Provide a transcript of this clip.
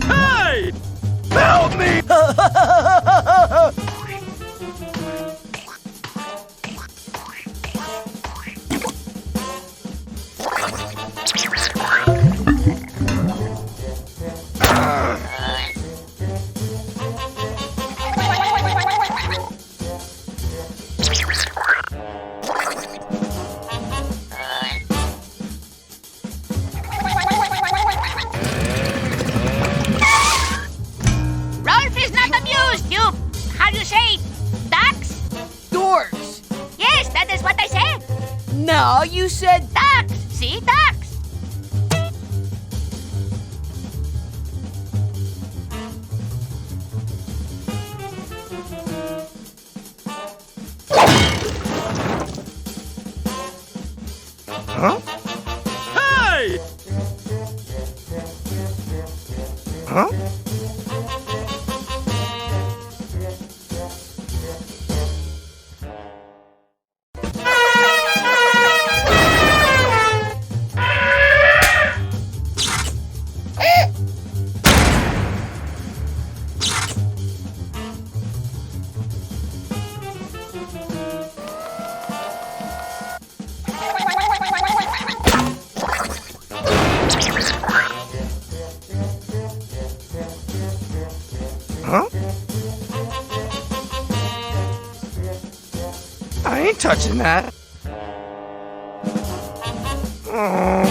Hey! Help me! Rolf is not amused, you... How do you say? Ducks? Dorks! Yes, that is what I said. No, you said Ducks! See, ducks! Huh? Hey! Huh? Huh? I ain't touching that. Oh.